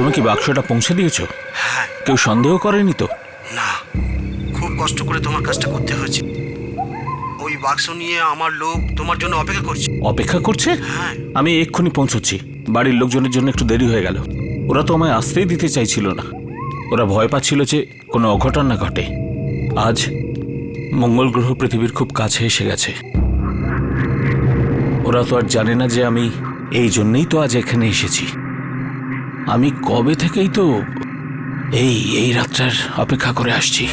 তুমি কি বাক্সটা পৌঁছে দিয়েছো? হ্যাঁ। কেউ সন্দেহ করেনি তো? না, খুব কষ্ট করে তোমার কাজটা করতে হয়েছে। ওই বাক্স নিয়ে আমার লোক তোমার জন্য অপেক্ষা করছে। অপেক্ষা করছে? হ্যাঁ। আমি এক্ষুনি পৌঁছচ্ছি। বাড়ির লোকজনের জন্য একটু দেরি হয়ে গেল। ওরা তো আমায় আসতেই দিতে চাইছিল না। ওরা ভয় পাচ্ছিল যে কোনো অঘটন না ঘটে। আজ মঙ্গল গ্রহ পৃথিবীর খুব কাছে এসে গেছে। ওরা তো আর জানে না যে আমি এই জন্যই তো আজ এখানে এসেছি। আমি কবে থেকেই তো এই রাতটার অপেক্ষা করে আসছি।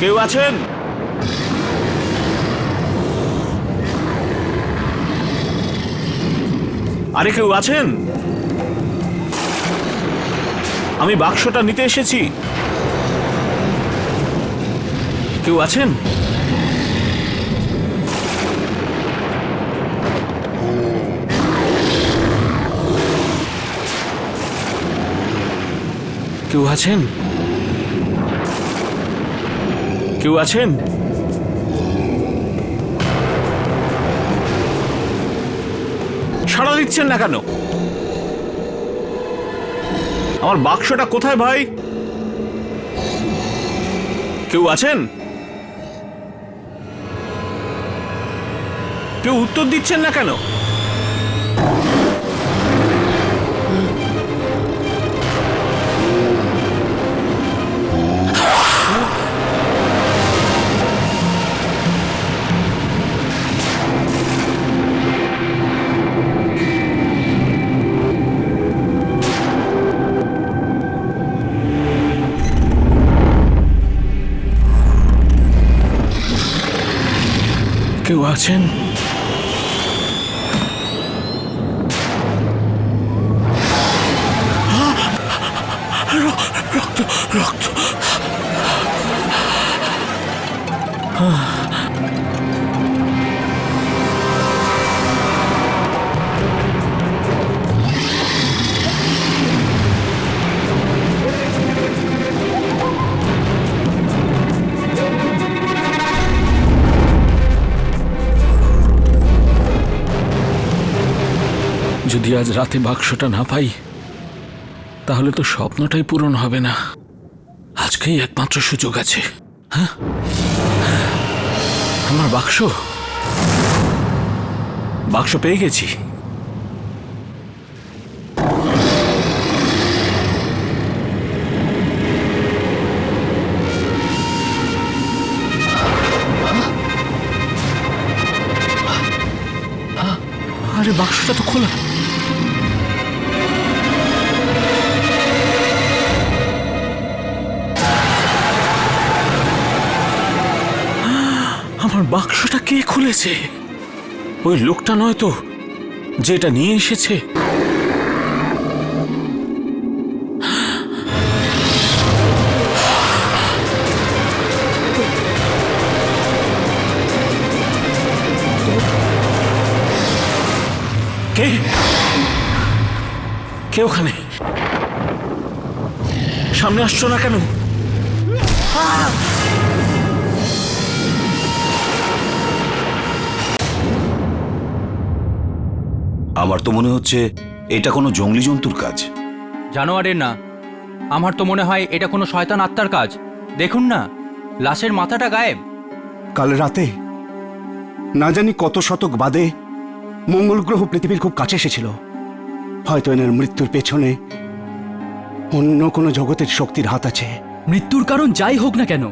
কেউ আছেন? আরে কেউ আছেন? আমি বাক্সটা নিতে এসেছি। কেউ আছেন? কেউ আছেন? কেউ আছেন? সাড়া দিচ্ছেন না কেন? আমার বাক্সটা কোথায় ভাই? কেউ আছেন? কেউ উত্তর দিচ্ছেন না কেন? কেউ আছেন? রক্ত রক্ত। যদি আজ রাতে বাক্সটা না পাই তাহলে তো স্বপ্নটাই পূরণ হবে না। আজকেই একমাত্র সুযোগ আছে। হ্যাঁ, আমার বাক্স বাক্স পেয়ে গেছি। আরে বাক্সটা তো খোলা। আমার বাক্সটা কে খুলেছে? ওই লোকটা নয় তো যেটা নিয়ে এসেছে? কে কে ওখানে? সামনে আসছো না কেন? আমার তো মনে হচ্ছে এটা কোনো জঙ্গলি জন্তুর কাজ। জানোয়ারের না, আমার তো মনে হয় এটা কোনো শয়তান আত্মার কাজ। দেখুন না, লাশের মাথাটা গায়েব। কাল রাতে না জানি কত শতক বাদে মঙ্গল গ্রহ পৃথিবীর খুব কাছে এসেছিল। হয়তো এনার মৃত্যুর পেছনে অন্য কোনো জগতের শক্তির হাত আছে। মৃত্যুর কারণ যাই হোক না কেন,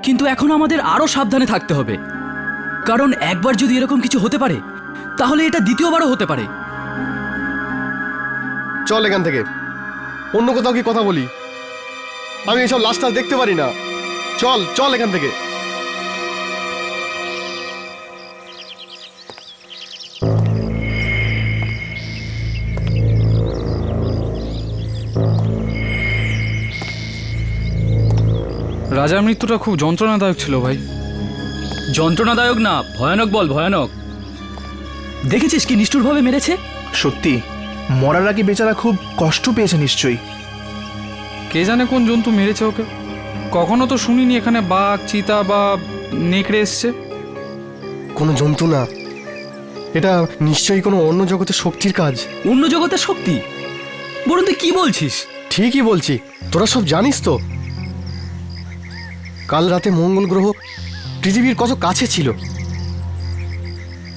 কিন্তু এখন আমাদের আরো সাবধানে থাকতে হবে। কারণ একবার যদি এরকম কিছু হতে পারে, তাহলে এটা দ্বিতীয়বারও হতে পারে। চল এখান থেকে, অন্য কোথাও কি কথা বলি। আমি এসব লাশ টাশ দেখতে পারি না। চল চল এখান থেকে। রাজার মৃত্যুটা খুব যন্ত্রণাদায়ক ছিল ভাই। যন্ত্রণাদায়ক না, ভয়ানক বল, ভয়ানক। দেখেছিস কি নিষ্ঠুরভাবে মেরেছে? সত্যি মরার আগে বেচারা খুব কষ্ট পেয়েছে নিশ্চয়ই। কে জানে কোন জন্তু মেরেছে ওকে। কখনো তো শুনিনি এখানে বাঘ, চিতা বা নেকড়ে এসছে। কোনো জন্তু না, এটা নিশ্চয়ই কোনো অন্য জগতের শক্তির কাজ। অন্য জগতের শক্তি? বরুণ, তুই কি বলছিস? ঠিকই বলছি, তোরা সব জানিস তো। কাল রাতে মঙ্গল গ্রহ পৃথিবীর কত কাছে ছিল।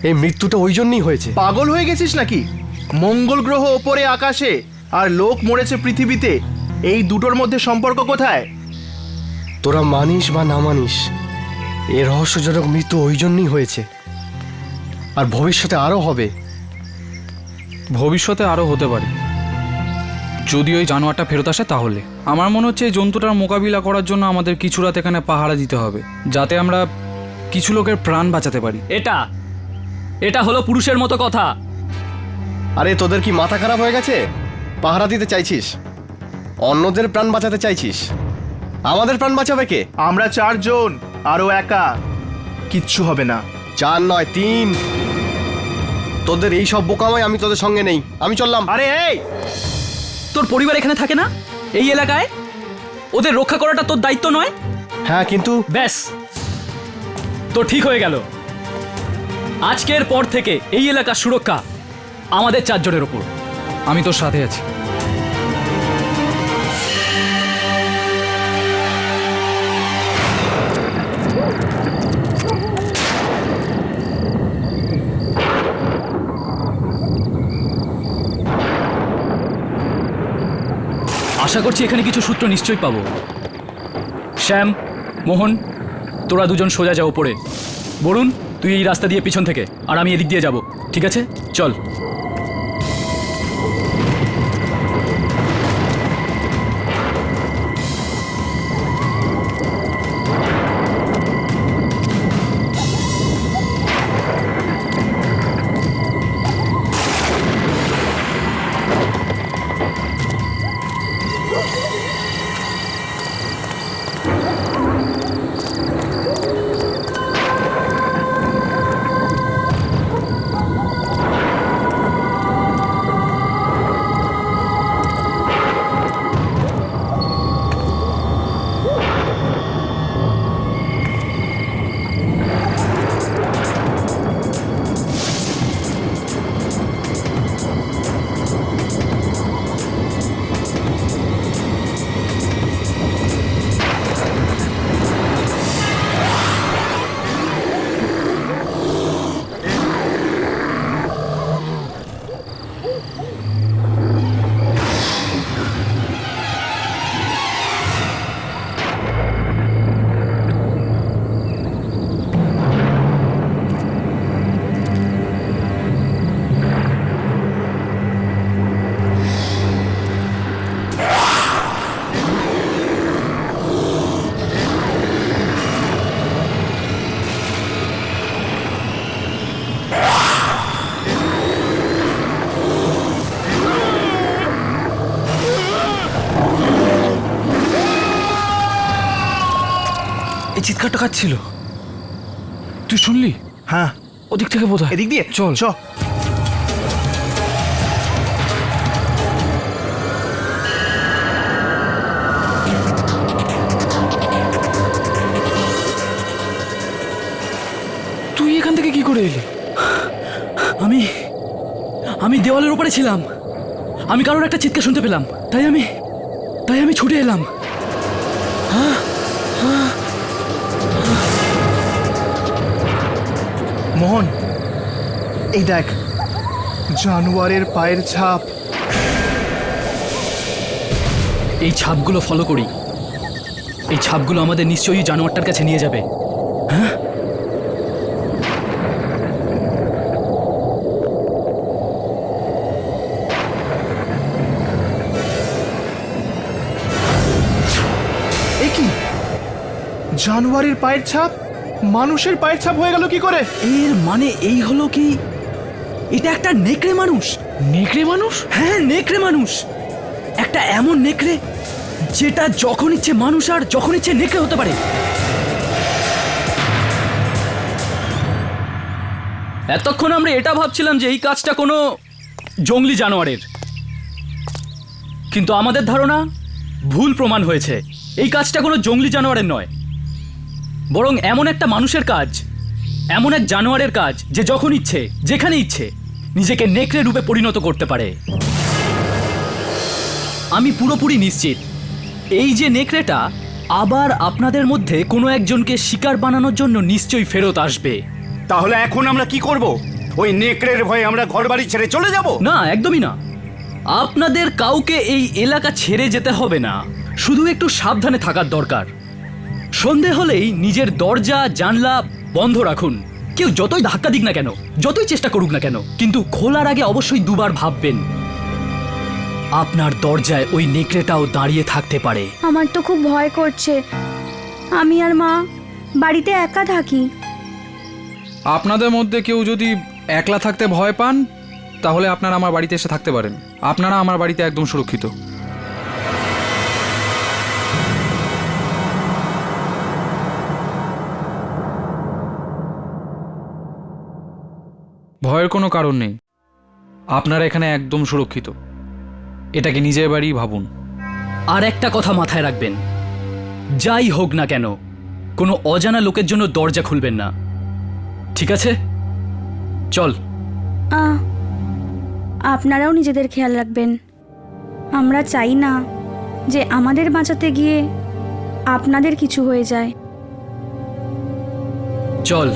এই মৃত্যুটা ওই জন্যই হয়েছে। পাগল হয়ে গেছিস নাকি? মঙ্গল গ্রহ ওপরে আকাশে আর লোক মরেছে পৃথিবীতে, এই দুটোর মধ্যে সম্পর্ক কোথায়? তোরা মানিস বা না মানিস, এ রহস্যজনক মৃত্যু ওই জন্যই হয়েছে, আর ভবিষ্যতে আরও হবে। ভবিষ্যতে আরও হতে পারে যদি ওই জানোয়ারটা ফেরত আসে। তাহলে আমার মনে হচ্ছে এই জন্তুটার মোকাবিলা করার জন্য আমাদের কিছু রাত এখানে পাহারা দিতে হবে, যাতে আমরা কিছু লোকের প্রাণ বাঁচাতে পারি। এটা হলো পুরুষের মতো কথা। আরে তোদের কি মাথা খারাপ হয়ে গেছে? পাহারা দিতে চাইছিস, অন্যদের প্রাণ বাঁচাতে চাইছিস। আমাদের প্রাণ বাঁচাবে কে? আমরা 4 জন, আরো একা, কিচ্ছু হবে না। 4 নয় 3। তোদের এই সব বোকামাই আমি তোদের সঙ্গে নেই, আমি চললাম। আরে এই, তোর পরিবার এখানে থাকে না এই এলাকায়? ওদের রক্ষা করাটা তোর দায়িত্ব নয়? হ্যাঁ, কিন্তু ব্যাস, তো ঠিক হয়ে গেল। আজকের পর থেকে এই এলাকার সুরক্ষা আমাদের 4 জনের ওপর। আমি তোর সাথে আছি। আশা করছি এখানে কিছু সূত্র নিশ্চয়ই পাবো। শ্যাম, মোহন, তোরা দুজন সোজা যাও পড়ে। বরুণ, তুই এই রাস্তা দিয়ে পিছন থেকে, আর আমি এদিক দিয়ে যাব। ঠিক আছে, চল। এই চিৎকারটা কাচ্ছিল, তুই শুনলি? হ্যাঁ, ওদিক থেকে বোধহয়। এদিক দিয়ে চল। তুই এখান থেকে কি করে এলি? আমি দেওয়ালের উপরে ছিলাম, আমি কারোর একটা চিৎকার শুনতে পেলাম, তাই আমি ছুটে এলাম। মোহন, এই দেখ, জানোয়ারের পায়ের ছাপ। এই ছাপগুলো ফলো করি, এই ছাপগুলো আমাদের নিশ্চয়ই জানোয়ারটার কাছে নিয়ে যাবে। হ্যাঁ, এ কি, জানোয়ারের পায়ের ছাপ মানুষের পায়ের ছাপ হয়ে গেল কি করে? এর মানে এই হলো কি, এটা একটা নেকড়ে মানুষ। নেকড়ে মানুষ? হ্যাঁ, নেকড়ে মানুষ। একটা এমন নেকড়ে যেটা যখন ইচ্ছে মানুষ আর যখন ইচ্ছে নেকড়ে হতে পারে। এতক্ষণ আমরা এটা ভাবছিলাম যে এই কাজটা কোনো জঙ্গলি জানোয়ারের, কিন্তু আমাদের ধারণা ভুল প্রমাণ হয়েছে। এই কাজটা কোনো জঙ্গলি জানোয়ারের নয়, বরং এমন একটা মানুষের কাজ, এমন এক জানোয়ারের কাজ যে যখন ইচ্ছে যেখানে ইচ্ছে নিজেকে নেকড়ে রূপে পরিণত করতে পারে। আমি পুরোপুরি নিশ্চিত এই যে নেকড়েটা আবার আপনাদের মধ্যে কোনো একজনকে শিকার বানানোর জন্য নিশ্চয়ই ফেরত আসবে। তাহলে এখন আমরা কি করব? ওই নেকড়ের ভয়ে আমরা ঘরবাড়ি ছেড়ে চলে যাব? না, একদমই না। আপনাদের কাউকে এই এলাকা ছেড়ে যেতে হবে না, শুধু একটু সাবধানে থাকার দরকার। সন্ধে হলেই নিজের দরজা জানলা বন্ধ রাখুন। কেউ যতই ধাক্কা দিক না কেন, যতই চেষ্টা করুক না কেন, কিন্তু খোলার আগে অবশ্যই দুবার ভাববেন। আপনার দরজায় ওই নেকড়েটাও দাঁড়িয়ে থাকতে পারে। আমার তো খুব ভয় করছে, আমি আর মা বাড়িতে একা থাকি। আপনাদের মধ্যে কেউ যদি একলা থাকতে ভয় পান তাহলে আপনারা আমার বাড়িতে এসে থাকতে পারেন। আপনারা আমার বাড়িতে একদম সুরক্ষিত। ভয়ের কোনো কারণ নেই, আপনারা এখানে একদম সুরক্ষিত। এটাকে নিজের বাড়ি ভাবুন। আর একটা কথা মাথায় রাখবেন, যাই হোক না কেন কোনো অজানা লোকের জন্য দরজা খুলবেন না, ঠিক আছে? চল। আপনারাও নিজেদের খেয়াল রাখবেন। আমরা চাই না যে আমাদের বাঁচাতে গিয়ে আপনাদের কিছু হয়ে যায়। চল।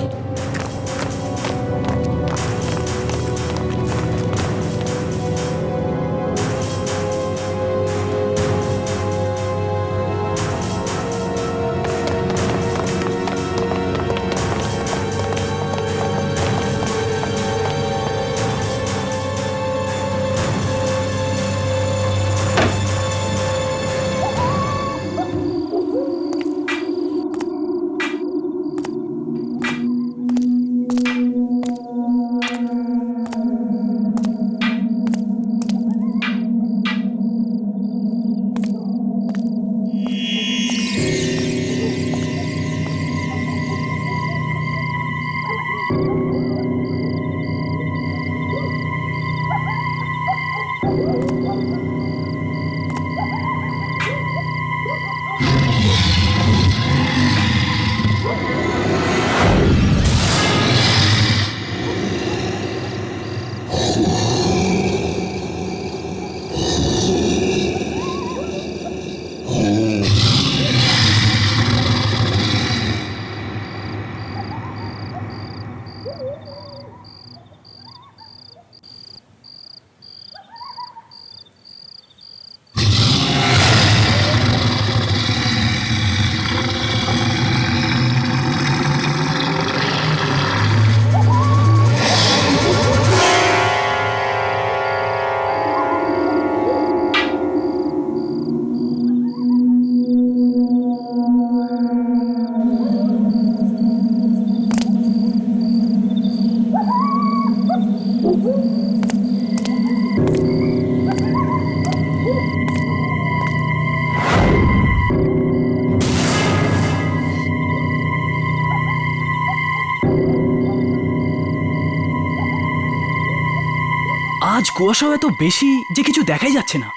আজ কুয়াশাও এত বেশি যে কিছু দেখাই যাচ্ছে না।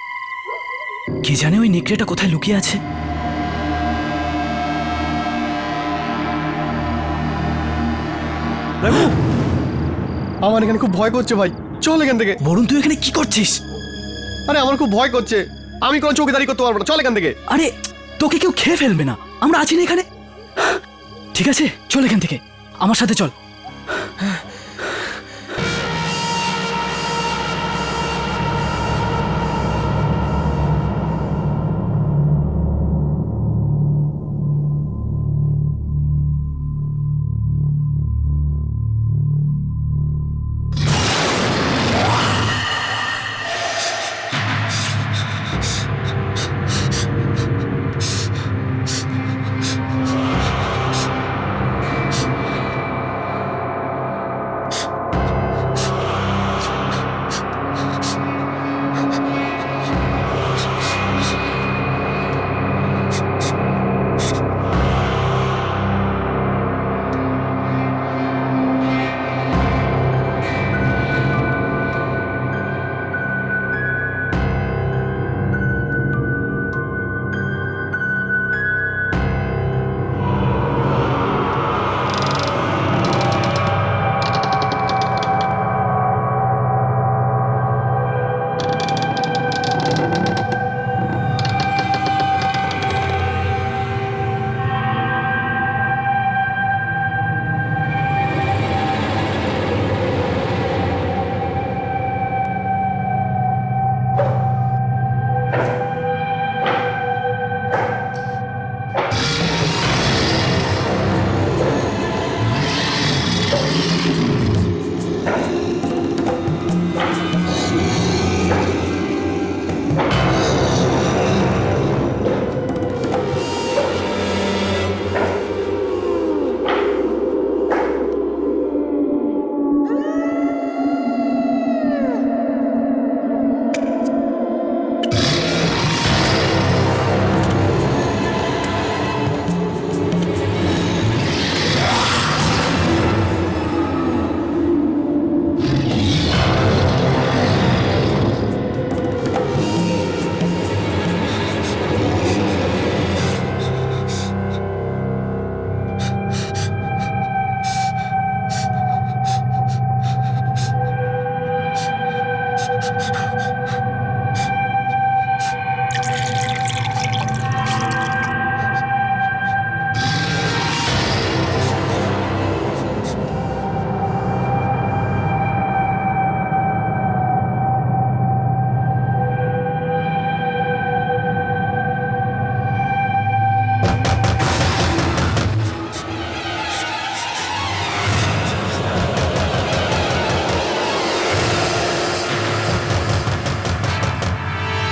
কে জানে ওই নেকড়েটা কোথায় লুকিয়ে আছে। আমার এখানে খুব ভয় করছে ভাই, চল এখান থেকে। বরুণ, তুই এখানে কি করছিস? আরে আমার খুব ভয় করছে, আমি কোনো চৌকিদারি করতে পারবো না, চল এখান থেকে। আরে তোকে কেউ খেয়ে ফেলবে না, আমরা আছি না এখানে। ঠিক আছে, চল এখান থেকে, আমার সাথে চল।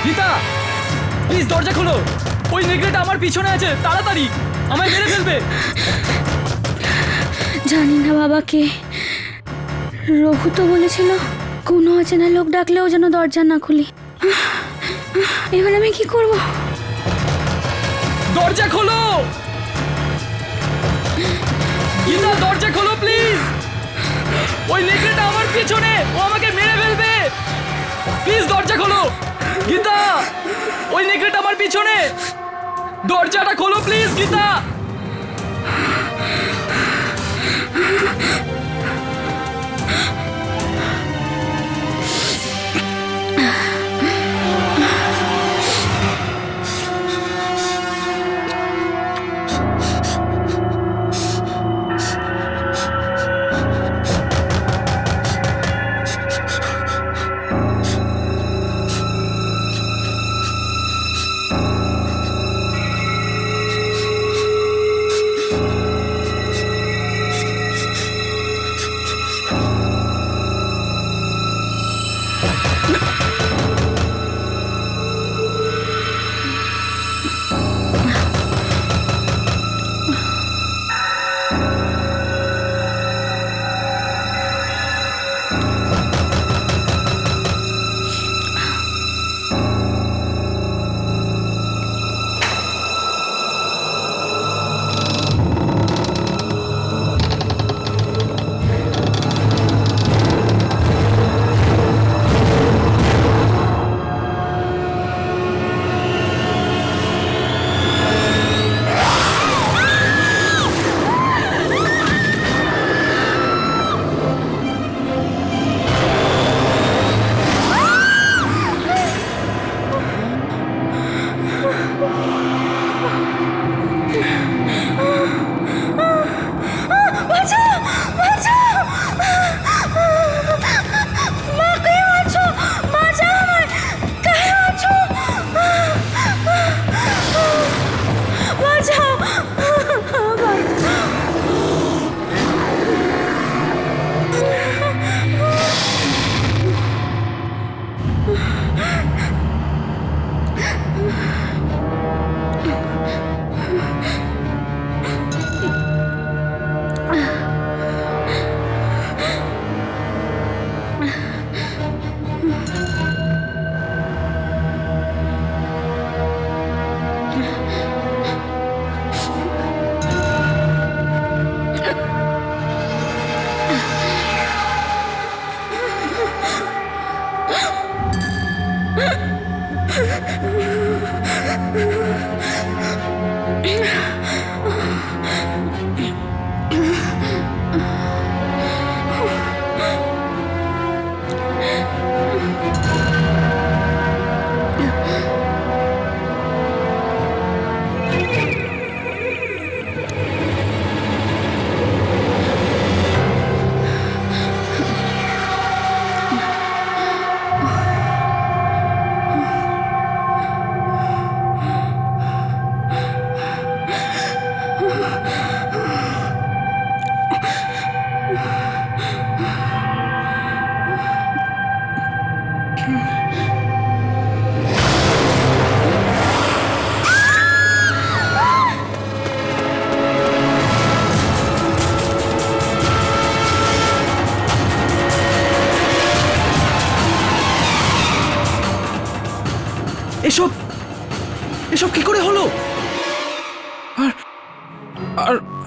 গীতা, প্লিজ দরজা খোলো। ওই নেকড়েটা আমার পিছনে আছে, তাড়াতাড়ি, আমায় মেরে ফেলবে। জানি না বাবাকে, রঘু তো বলেছিল কোনো অচেনা লোক ডাকলেও যেন দরজা না খুলি। এবার আমি কি করব? দরজা খোলো গীতা, দরজা খোলো প্লিজ। ওই নেকড়েটা আমার পিছনে, ও আমাকে মেরে ফেলবে। প্লিজ দরজা খোলো গীতা, ওই নেকড়েটা আমার পিছনে। দরজাটা খোলো প্লিজ গীতা।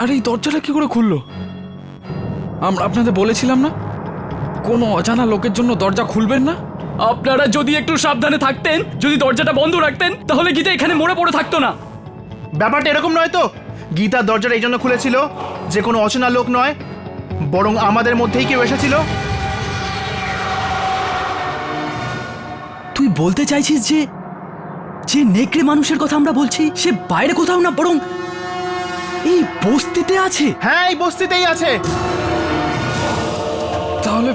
আর এই দরজাটা কি করে খুললো? আমরা আপনাদের বলেছিলাম না কোনো অজানা লোকের জন্য দরজা খুলবেন না। আপনারা যদি একটু সাবধানে থাকতেন, যদি দরজাটা বন্ধ রাখতেন, তাহলে গীতা এখানে মরে পড়ে থাকতো না। ব্যাপারটা এরকম নয় তো। গীতা দরজাটা এই জন্য খুলেছিল যে কোনো অচেনা লোক নয়, বরং আমাদের মধ্যেই কেউ এসেছিল। তুই বলতে চাইছিস যে যে নেকড়ে মানুষের কথা আমরা বলছি সে বাইরে কোথাও না, বরং এই বস্তিতে আছে? হ্যাঁ, এই বস্তিতেই আছে। তাহলে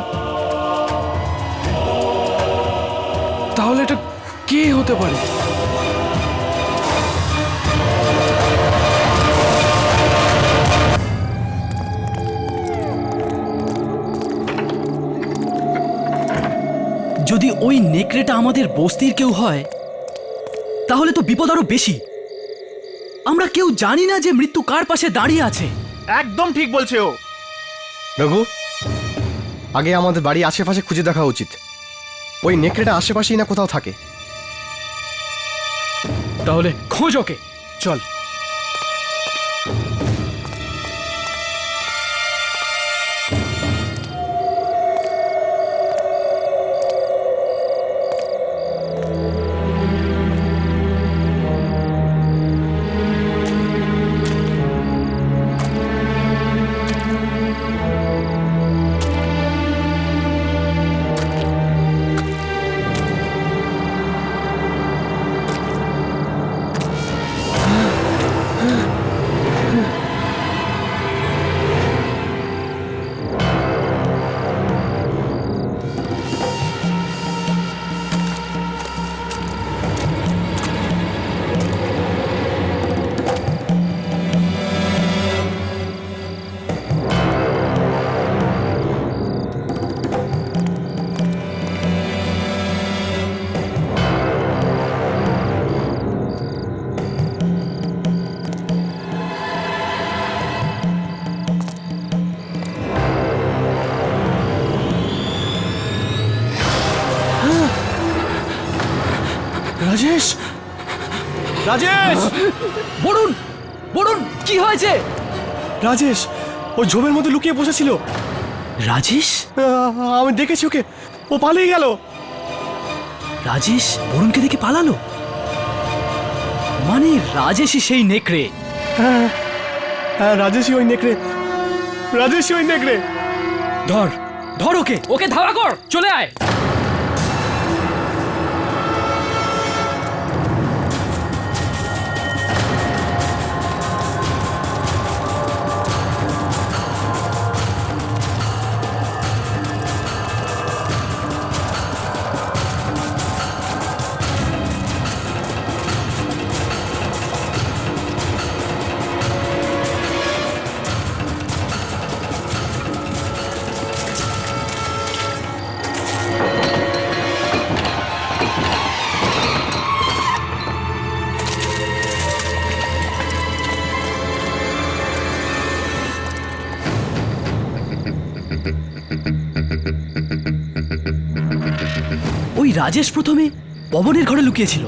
তাহলে এটা কে হতে পারে? যদি ওই নেকড়েটা আমাদের বস্তির কেউ হয় তাহলে তো বিপদ আরো বেশি। আমরা কেউ জানি না যে মৃত্যু কার পাশে দাঁড়িয়ে আছে। একদম ঠিক বলছে ও। রঘু, আগে আমাদের বাড়ি আশেপাশে খুঁজে দেখা উচিত। ওই নেকড়েটা আশেপাশেই না কোথাও থাকে। তাহলে খোঁজ ওকে, চল। রাজেশ, রাজেশ, বরুণ, বরুণ, কি হয়েছে? রাজেশ ওই ঝোপের মধ্যে লুকিয়ে বসেছিল। রাজেশ? আমি দেখেছি ওকে, ও পালিয়ে গেল। রাজেশ বরুণকে দেখে পালালো? মানে রাজেশই সেই নেকড়ে? হ্যাঁ, রাজেশই ওই নেকড়ে, রাজেশই ওই নেকড়ে। ধর, ধর ওকে, ওকে ধাওয়া কর, চলে আয়। ওই রাজেশ প্রথমে পবনের ঘরে লুকিয়েছিল,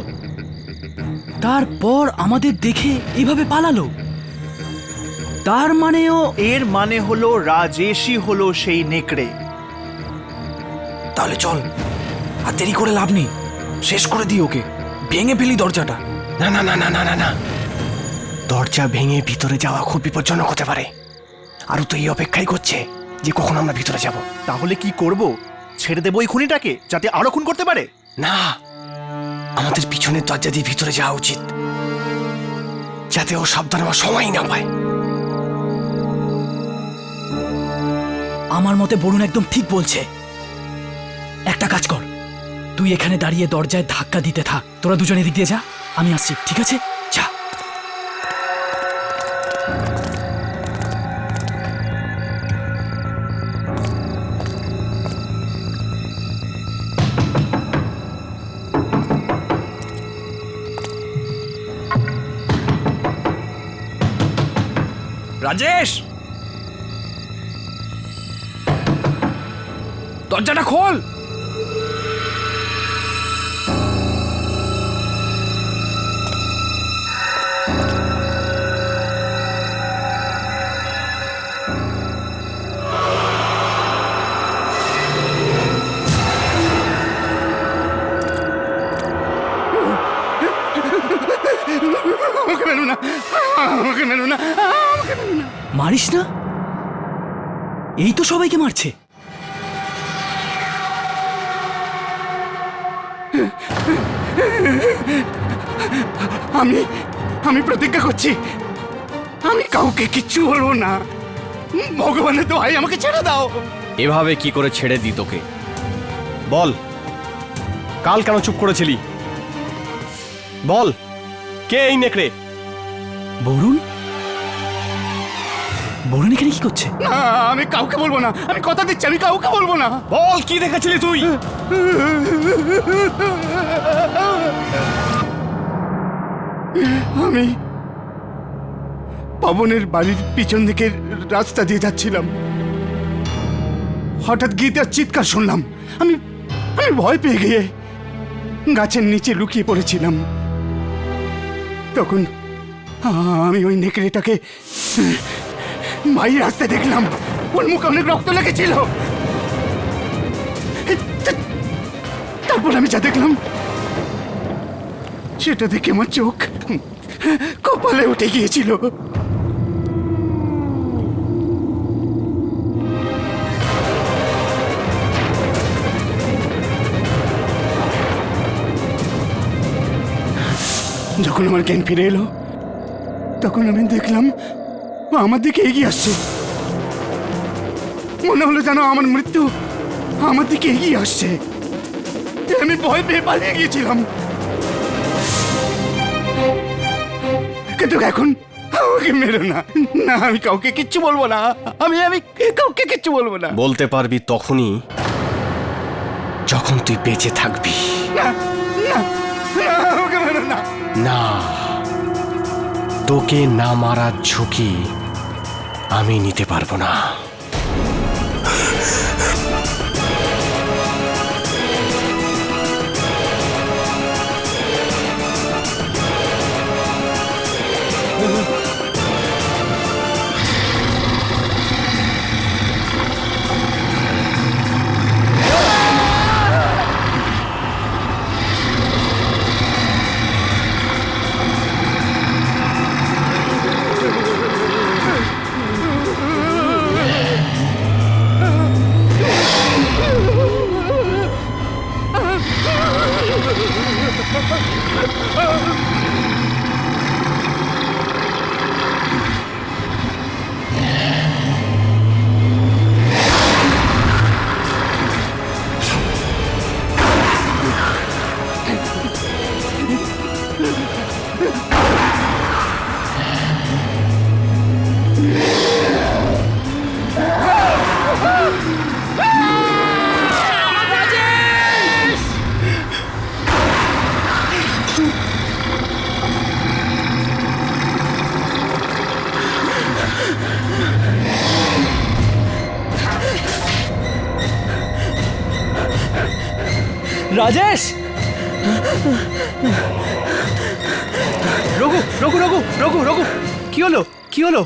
তারপর আমাদের দেখে এভাবে পালালো। তার মানেও এর মানে হলো রাজেশই হলো সেই নেকড়ে। তাহলে চল, আর দেরি করে লাভ নেই, শেষ করে দিই ওকে, ভেঙে ফেলি দরজাটা। না না না না না না না, দরজা ভেঙে ভিতরে যাওয়া খুব বিপজ্জনক হতে পারে। আরও তো এই অপেক্ষাই করছে যে কখন আমরা ভিতরে যাব। তাহলে কি করব? ছেড়ে দেবো এই খুনিটাকে যাতে আরো খুন করতে পারে? না, আমাদের পিছনের দরজা দিয়ে ভিতরে যাওয়া উচিত, যাতে ও সাবধান হওয়ার সময় না পায়। আমার মতে বরুণ একদম ঠিক বলছে। একটা কাজ কর, তুই এখানে দাঁড়িয়ে দরজায় ধাক্কা দিতে থাক, তোরা দুজনে দিক দিয়ে যা, আমি আসছি, ঠিক আছে? যা। রাজেশ, দরজাটা খোল। আমাকে মেরো না, আমাকে মেরো না। মারিস না? এই তো সবাইকে মারছে। আমি প্রতিজ্ঞা করছি, আমি কাউকে কিচ্ছু বলবো না। ভগবানের দোহাই আমাকে ছেড়ে দাও। এভাবে কি করে ছেড়ে দিই তোকে? বল, কাল কেন চুপ করেছিলি? বল, কে এই নেকড়ে? বরুণ? বরুণ এখানে কি করছে? না, আমি কাউকে বলবো না, আমি কথা দিচ্ছি, আমি কাউকে বলবো না। বল, কি দেখেছিলি তুই? আমি পবনের বাড়ির পিছন দিকে রাস্তা দিয়ে যাচ্ছিলাম, হঠাৎ গীতার চিৎকার শুনলাম। আমি আমি ভয় পেয়ে গিয়ে গাছের নিচে লুকিয়ে পড়েছিলাম। তখন আমি ওই নেকড়েটাকে বাইরে আসতে দেখলাম, ওর মুখে অনেক রক্ত লেগেছিল। তারপর আমি যা দেখলাম সেটা দেখে আমার চোখ কপালে উঠে গিয়েছিল। যখন আমার জ্ঞান ফিরে এলো, তখন আমি দেখলাম ও আমার দিকে এগিয়ে আসছে। মনে হলো যেন আমার মৃত্যু আমার দিকে এগিয়ে আসছে। আমি ভয় পেয়ে পালিয়ে গিয়েছিলাম, কিন্তু এখন আমাকে মেরো না। না, আমি কাউকে কিচ্ছু বলবো না, আমি কাউকে কিচ্ছু বলবো না। বলতে পারবি তখনই যখন তুই বেঁচে থাকবি। না, না, না, আমাকে মেরো না। না, তোকে না মারার ঝুঁকি আমি নিতে পারবো না। রাজেশ! রঘু রঘু রঘু রঘু রঘু, কি হলো, কি হলো?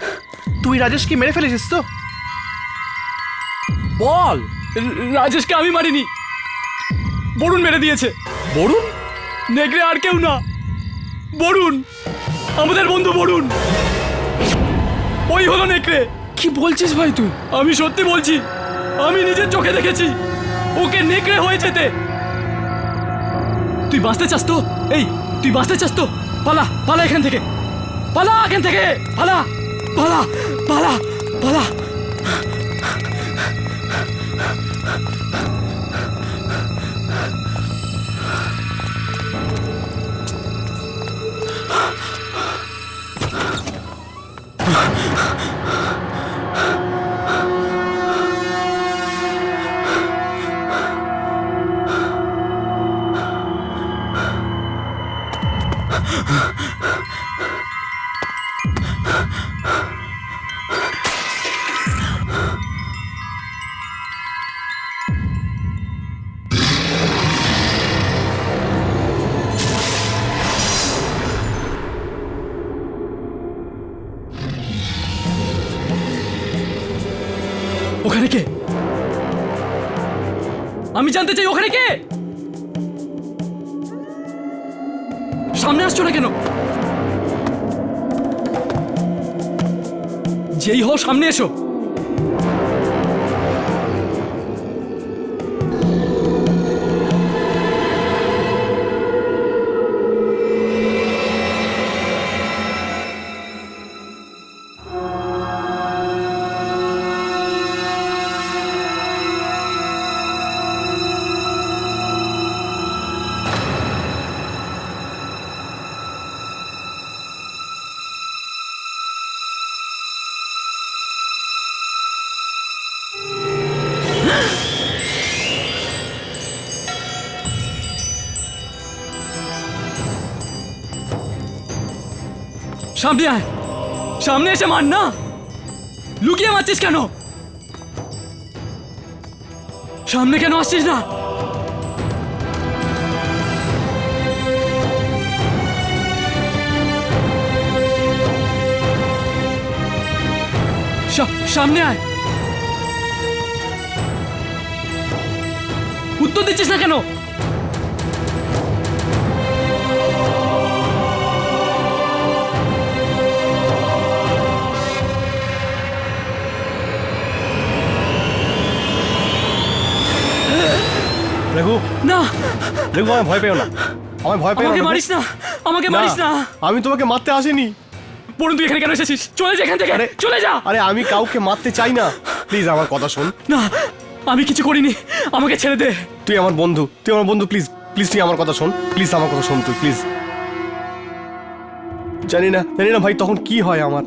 তুই রাজেশকে মেরে ফেলেছিস তো? বল! রাজেশকে আমি মারিনি, বরুণ মেরে দিয়েছে। বরুণ? নেকড়ে আর কেউ না, বরুণ, আমাদের বন্ধু বরুণ। ওই হলো নেকড়ে। কি বলছিস ভাই তুই? আমি সত্যি বলছি, আমি নিজের চোখে দেখেছি ওকে নেকড়ে হয়ে যেতে। তুই বাঁচতে চাস তো? এই, তুই বাঁচতে চাস তো? পালা, পালা এখান থেকে, পালা এখান থেকে, পালা, পালা, পালা, পালা। ওখানে কে? আমি জানতে চাই ওখানে কে? সামনে আসছো না কেন? যেই হও সামনে এসো। সামনে আয়, সামনে এসে মার না, লুকিয়ে মারছিস কেন? সামনে কেন আসছিস না? সামনে আয়, উত্তর দিচ্ছিস না কেন? রঘু, না রঘু, আমায় ভয় পেও না, আমায় ভয় পেও না। আমাকে রঘু। মারিস না, আমাকে মারিস না। আমি তোমাকে মারতে আসিনি। বরুণ, তুই এখানে কেন এসেছিস? চলে যা এখান থেকে, চলে যা। আরে আমি কাউকে মারতে চাই না, প্লিজ আমার কথা শোন। না, আমি কিছু করিনি, আমাকে ছেড়ে দে। তুই আমার বন্ধু, প্লিজ প্লিজ তুই আমার কথা শোন, প্লিজ আমার কথা শোন তুই, প্লিজ। জানি না ভাই তখন কি হয় আমার,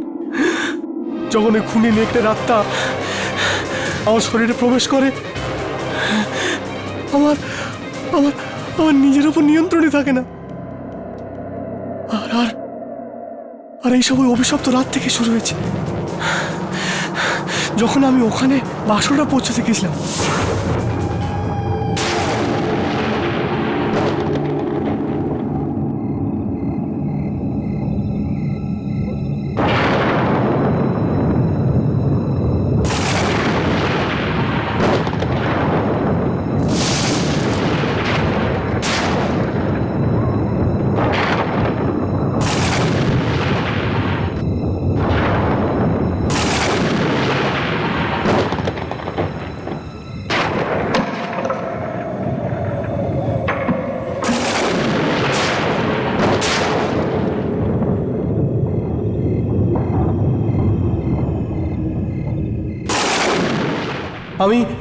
যখন ওই খুনি নেকড়ে রাতটা আমার শরীরে প্রবেশ করে, আমার আমার আমার নিজের উপর নিয়ন্ত্রণই থাকে না। আর আর আর এইসব ওই অভিশপ্ত রাত থেকে শুরু হয়েছে, যখন আমি ওখানে বাসনটা পৌঁছাতে গেছিলাম।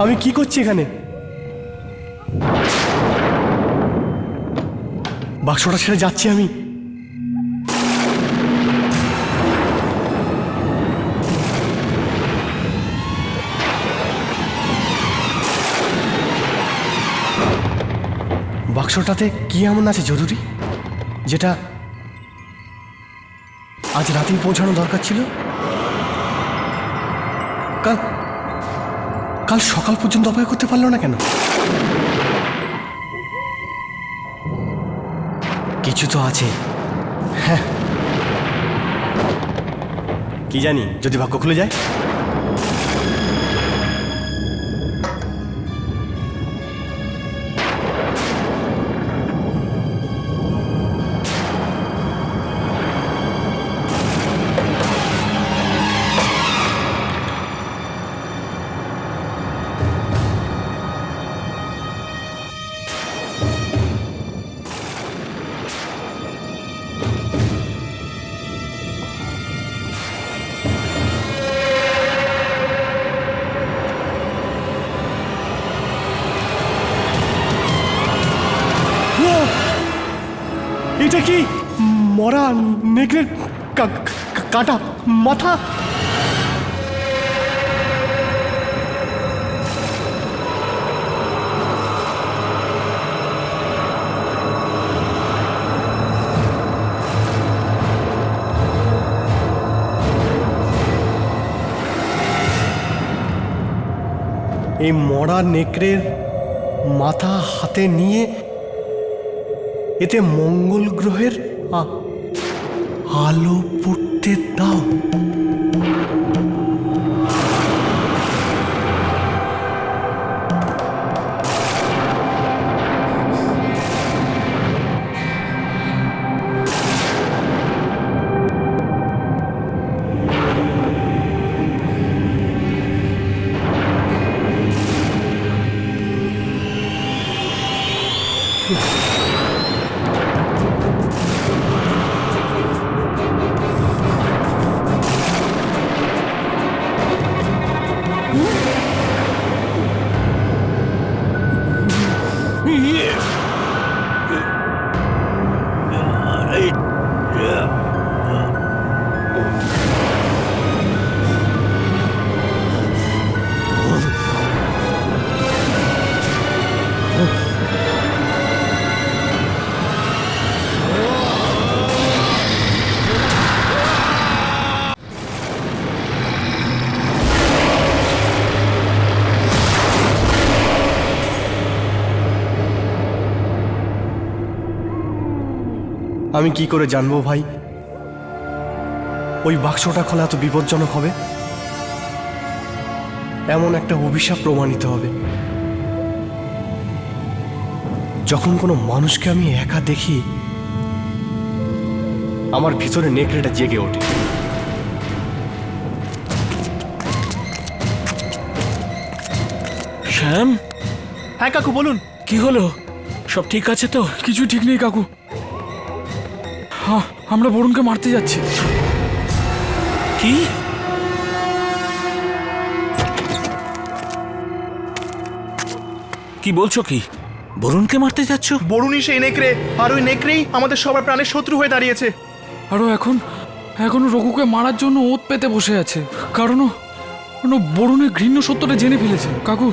আমি কি করছি এখানে? বাক্সটা ছেড়ে যাচ্ছি আমি। বাক্সটাতে কি এমন আছে জরুরি, যেটা আজ রাতেই পৌঁছানো দরকার ছিল? কাল সকাল পর্যন্ত অপেক্ষা করতে পারলো না কেন? কিছু তো আছে, হ্যাঁ। কি জানি, যদি ভাগ্য খুলে যায়। এটা কি মরা নেকড়ের কাটা মাথা? এই মরা নেকড়ের মাথা হাতে নিয়ে এতে মঙ্গল গ্রহের আলো পড়তে দাও। আমি কি করে জানবো ভাই ওই বাক্সটা খোলা এত বিপজ্জনক হবে? এমন একটা অভিশাপ প্রমাণিত হবে। যখন কোনো মানুষকে আমি একা দেখি আমার ভিতরে নেকড়েটা জেগে ওঠে। শ্যাম, হ্যাঁ কাকু বলুন। কি হলো? সব ঠিক আছে তো? কিছু ঠিক নেই কাকু। হ্যাঁ, আমরা বরুণকে মারতে যাচ্ছি। কি? কি বলছো কি? বরুণকে মারতে যাচ্ছ? বরুণই সেই নেকড়ে, আর ওই নেকড়েই আমাদের সবার প্রাণের শত্রু হয়ে দাঁড়িয়েছে। আরও এখনো রঘুকে মারার জন্য ওত পেতে বসে আছে, কারণ ও বরুণের ঘৃণ্য সত্যটা জেনে ফেলেছে। কাকু,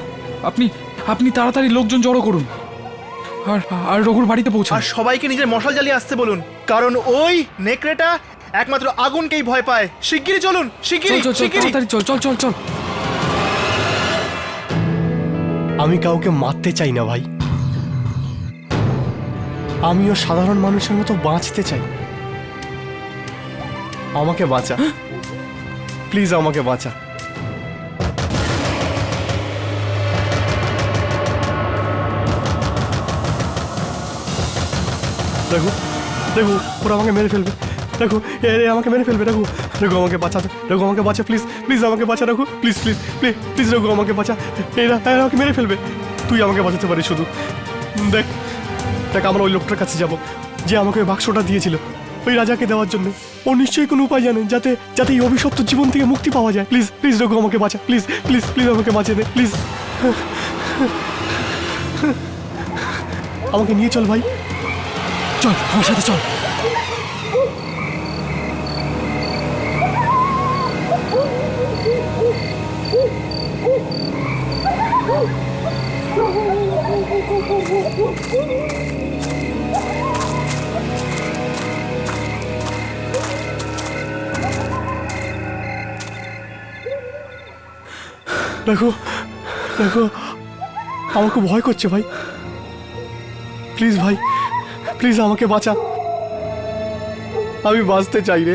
আপনি তাড়াতাড়ি লোকজন জড়ো করুন আর রঘুর বাড়িতে পৌঁছান। আর সবাইকে নিজের মশাল জ্বালিয়ে আসতে বলুন, কারণ ওই নেকড়েটা একমাত্র আগুনকেই ভয় পায়। শিগগিরই চলুন, শিগগিরই চল শিগগিরই। তাড়াতাড়ি চল। আমি কাউকে মারতে চাই না ভাই, আমিও সাধারণ মানুষের মতো বাঁচতে চাই। আমাকে বাঁচা, প্লিজ আমাকে বাঁচা। দেখো দেখো, ওরা আমাকে মেরে ফেলবে। দেখো, এ আমাকে মেরে ফেলবে। দেখো দেখো, আমাকে বাঁচাতে, দেখো আমাকে বাঁচা, প্লিজ প্লিজ আমাকে বাঁচা। দেখো প্লিজ প্লিজ প্লিজ প্লিজ, দেখো আমাকে বাঁচা। এরা আমাকে মেরে ফেলবে, তুই আমাকে বাঁচাতে পারিস শুধু। দেখ দেখ, আমরা ওই লোকটার কাছে যাব যে আমাকে ওই বাক্সটা দিয়েছিল ওই রাজাকে দেওয়ার জন্য। ও নিশ্চয়ই কোনো উপায় জানে যাতে যাতে এই অভিশপ্ত জীবন থেকে মুক্তি পাওয়া যায়। প্লিজ প্লিজ রঘু, আমাকে বাঁচা, প্লিজ প্লিজ প্লিজ আমাকে বাঁচিয়ে দে, প্লিজ। আমাকে নিয়ে চল ভাই, চল আমার সাথে চল। দেখো দেখো, আমার খুব ভয় করছে ভাই। প্লিজ ভাই, প্লিজ আমাকে বাঁচা, আমি বাঁচতে চাই রে।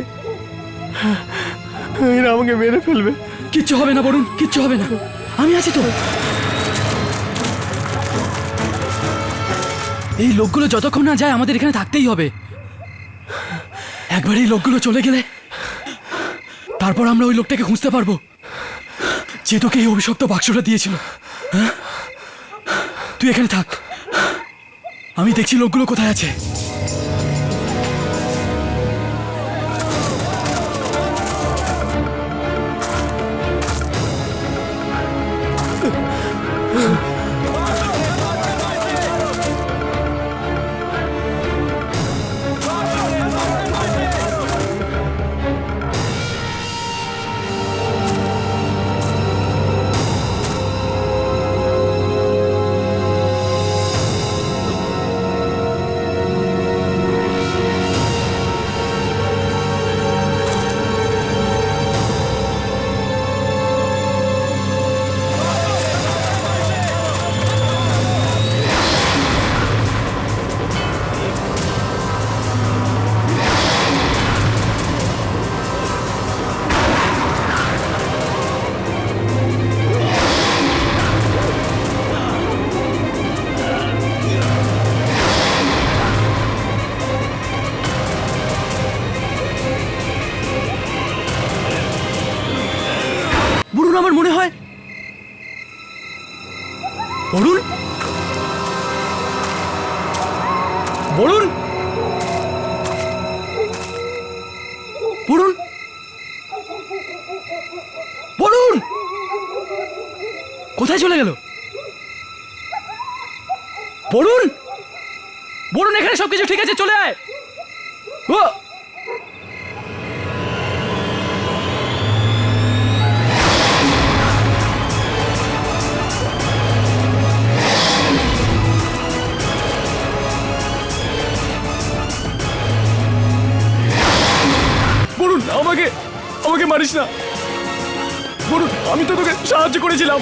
এরা আমাকে মেরে ফেলবে। কিচ্ছু হবে না বরুণ, কিচ্ছু হবে না, আমি আছি তো। এই লোকগুলো যতক্ষণ না যায় আমাদের এখানে থাকতেই হবে। একবার এই লোকগুলো চলে গেলে তারপর আমরা ওই লোকটাকে খুঁজতে পারবো যে তোকে এই অভিশপ্ত বাক্সটা দিয়েছিল। হ্যাঁ, তুই এখানে থাক, আমি দেখছি লোকগুলো কোথায় আছে। বরুণ, আমার মনে হয় বরুণ বরুণ বরুণ বরুণ কোথায় চলে গেল? বরুণ, বরুণ, এখানে সবকিছু ঠিক আছে, চলে আয়। ও বরুণ, আমাকে মারিস না বরুণ, আমি তো তোকে সাহায্য করেছিলাম,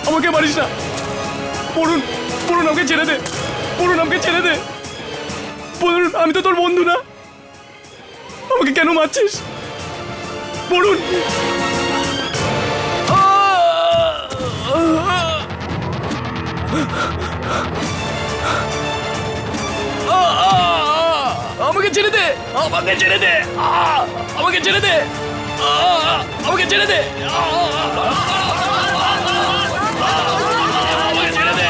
আমাকে মারিস না বরুণ। বরুণ, আমাকে ছেড়ে দে বরুণ, আমাকে ছেড়ে দে বরুণ, আমি তো তোর বন্ধু না, আমাকে কেন মারছিস বরুণ? আমাকে ছেড়ে দে, আমাকে ছেড়ে দে, আমাকে ছেড়ে দে, আমাকে ছেড়ে দে, আমাকে ছেড়ে দে।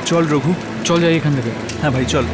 চল রঘু। চল যাই এখান থেকে। হ্যাঁ ভাই চল।